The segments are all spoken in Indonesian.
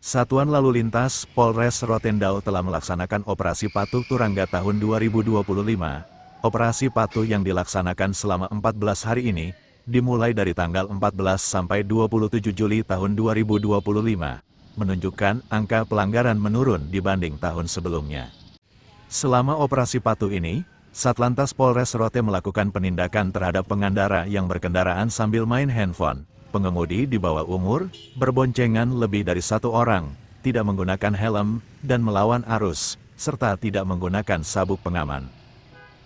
Satuan Lalu Lintas Polres Rotendao telah melaksanakan Operasi Patuh Turangga tahun 2025. Operasi Patuh yang dilaksanakan selama 14 hari ini, dimulai dari tanggal 14 sampai 27 Juli tahun 2025, menunjukkan angka pelanggaran menurun dibanding tahun sebelumnya. Selama Operasi Patuh ini, Satlantas Polres Rote melakukan penindakan terhadap pengendara yang berkendaraan sambil main handphone, pengemudi di bawah umur, berboncengan lebih dari satu orang, tidak menggunakan helm, dan melawan arus, serta tidak menggunakan sabuk pengaman.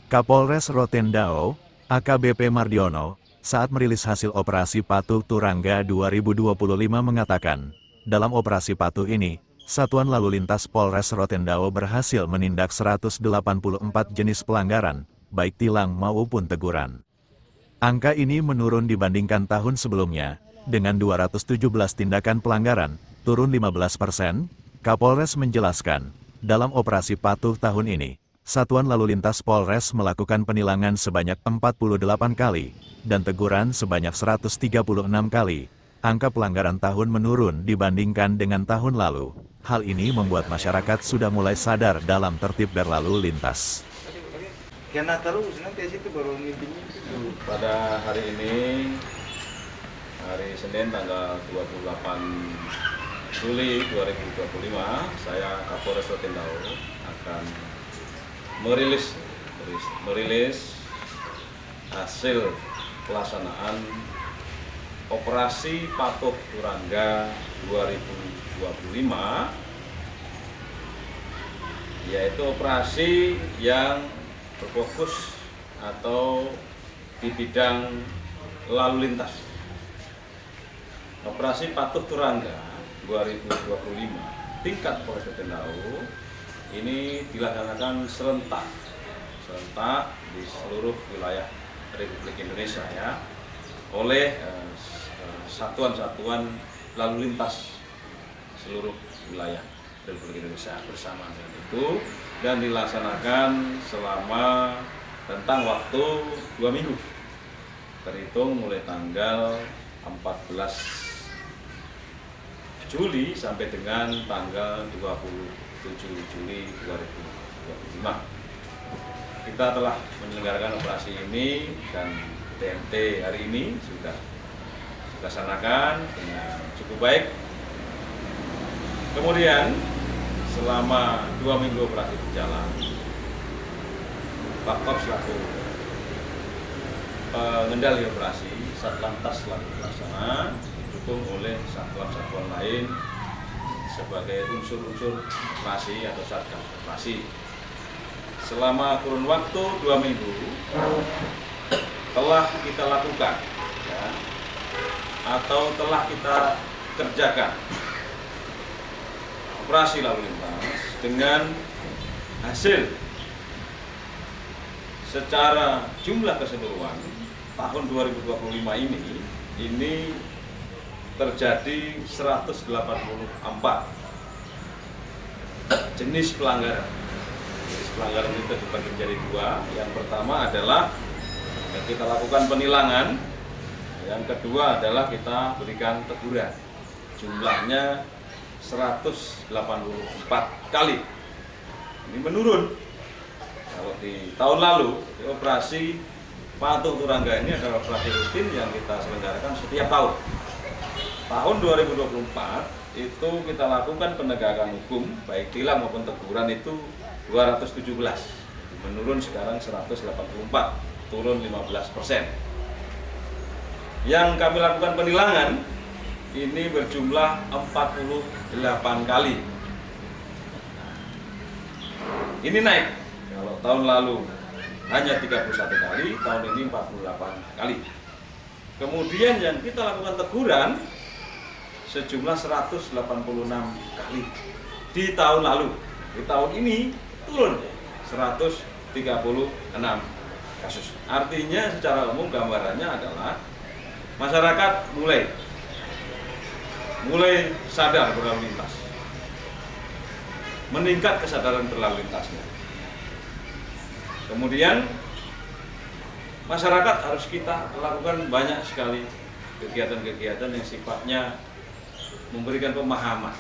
Kapolres Rotendao, AKBP Mardiono, saat merilis hasil Operasi Patuh Turangga 2025 mengatakan, dalam Operasi Patuh ini, Satuan Lalu Lintas Polres Rotendao berhasil menindak 184 jenis pelanggaran, baik tilang maupun teguran. Angka ini menurun dibandingkan tahun sebelumnya, dengan 217 tindakan pelanggaran, turun 15%. Kapolres menjelaskan, dalam Operasi Patuh tahun ini, Satuan Lalu Lintas Polres melakukan penilangan sebanyak 48 kali, dan teguran sebanyak 136 kali. Angka pelanggaran tahun menurun dibandingkan dengan tahun lalu. Hal ini membuat masyarakat sudah mulai sadar dalam tertib berlalu lintas. Kena terus nanti situ baru mimpi-mimpi. Pada hari ini, hari Senin tanggal 28 Juli 2025, saya Kapolres Rotendao akan merilis hasil pelaksanaan Operasi Patuh Turangga 2025, yaitu operasi yang berfokus atau di bidang lalu lintas. Operasi Patuh Turangga 2025 tingkat Polres Rotendao ini dilaksanakan serentak di seluruh wilayah Republik Indonesia ya, oleh satuan-satuan lalu lintas seluruh wilayah Republik Indonesia bersama dengan itu, dan dilaksanakan selama rentang waktu 2 minggu terhitung mulai tanggal 14 Juli sampai dengan tanggal 27 Juli 2025. Kita telah menyelenggarakan operasi ini dan TNT hari ini sudah dilaksanakan dengan cukup baik. Kemudian selama 2 minggu operasi berjalan, Pakop selaku pengendali operasi, Satlantas selaku pelaksana, didukung oleh satuan-satuan lain sebagai unsur-unsur operasi atau satgas operasi. Selama kurun waktu 2 minggu telah kita lakukan ya, atau telah kita kerjakan operasi lalu lintas dengan hasil secara jumlah keseluruhan tahun 2025 ini terjadi 184 jenis pelanggaran. Jenis pelanggaran itu dibagi menjadi 2. Yang pertama adalah kita lakukan penilangan, yang kedua adalah kita berikan teguran. Jumlahnya 184 kali. Ini menurun. Kalau di tahun lalu, operasi Patuh Turangga ini adalah operasi rutin yang kita selenggarakan setiap tahun. Tahun 2024 itu kita lakukan penegakan hukum, baik tilang maupun teguran itu 217. Menurun sekarang 184, turun 15%. Yang kami lakukan penilangan ini berjumlah 48 kali. Ini naik. Kalau tahun lalu hanya 31 kali, tahun ini 48 kali. Kemudian yang kita lakukan teguran sejumlah 186 kali di tahun lalu. Di tahun ini turun 136 kasus. Artinya secara umum gambarannya adalah masyarakat mulai sadar berlalu lintas, meningkat kesadaran berlalu lintasnya. Kemudian masyarakat harus kita lakukan banyak sekali kegiatan-kegiatan yang sifatnya memberikan pemahaman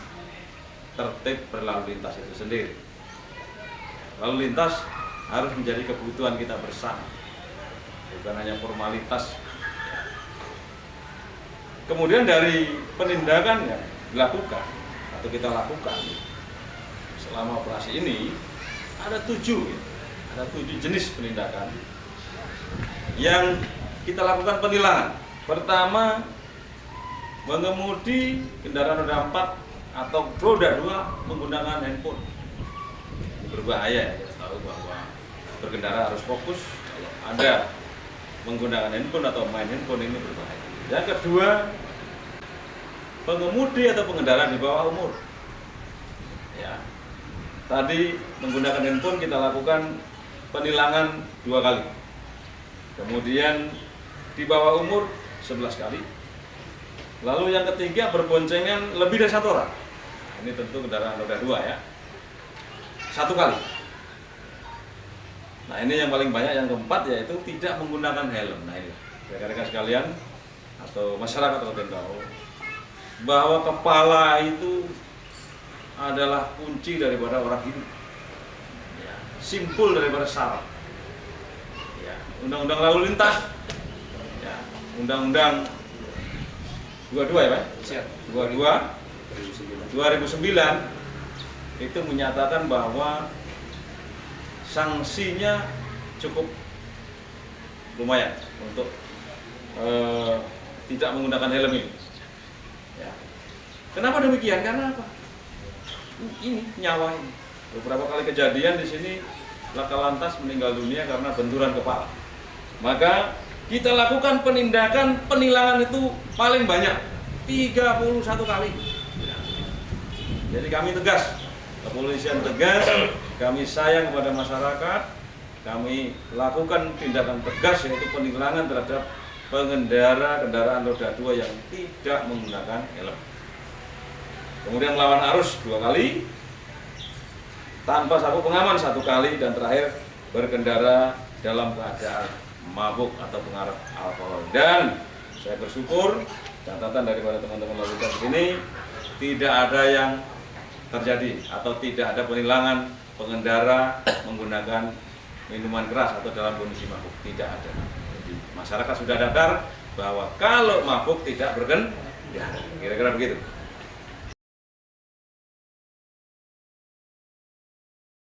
tertib berlalu lintas itu sendiri. Lalu lintas harus menjadi kebutuhan kita bersama, bukan hanya formalitas. Kemudian dari penindakan yang dilakukan atau kita lakukan selama operasi ini ada 7 jenis penindakan yang kita lakukan penilangan. Pertama, mengemudi kendaraan roda 4 atau roda 2 menggunakan handphone. Ini berbahaya ya, kita tahu bahwa berkendara harus fokus. Kalau ada menggunakan handphone atau main handphone ini berbahaya. Yang kedua, pengemudi atau pengendara di bawah umur. Ya. Tadi menggunakan handphone kita lakukan penilangan 2 kali. Kemudian di bawah umur 11 kali. Lalu yang ketiga, berboncengan lebih dari 1 orang. Nah, ini tentu kendaraan roda 2 ya. 1 kali. Nah, ini yang paling banyak. Yang keempat yaitu tidak menggunakan helm. Nah, ini rekan-rekan sekalian atau masyarakat Rotendao tahu bahwa kepala itu adalah kunci daripada orang hidup, ya, simpul daripada saraf. Ya, Undang-Undang Lalu Lintas, ya, Undang-Undang 22 ya Pak? 22 2009 itu menyatakan bahwa sanksinya cukup lumayan untuk tidak menggunakan helm ini. Ya. Kenapa demikian? Karena apa? Ini nyawa ini. Beberapa kali kejadian di sini laka lantas meninggal dunia karena benturan kepala. Maka kita lakukan penindakan penilangan itu paling banyak 31 kali. Jadi kami tegas, kepolisian tegas, kami sayang kepada masyarakat, kami lakukan tindakan tegas yaitu penilangan terhadap pengendara kendaraan roda 2 yang tidak menggunakan helm. Kemudian melawan arus 2 kali, tanpa sabuk pengaman 1 kali, dan terakhir berkendara dalam keadaan mabuk atau pengaruh alkohol. Dan saya bersyukur catatan daripada teman-teman lalu lintas di sini tidak ada yang terjadi atau tidak ada penilangan pengendara menggunakan minuman keras atau dalam kondisi mabuk, tidak ada. Jadi masyarakat sudah sadar bahwa kalau mabuk tidak berkendara, kira-kira begitu.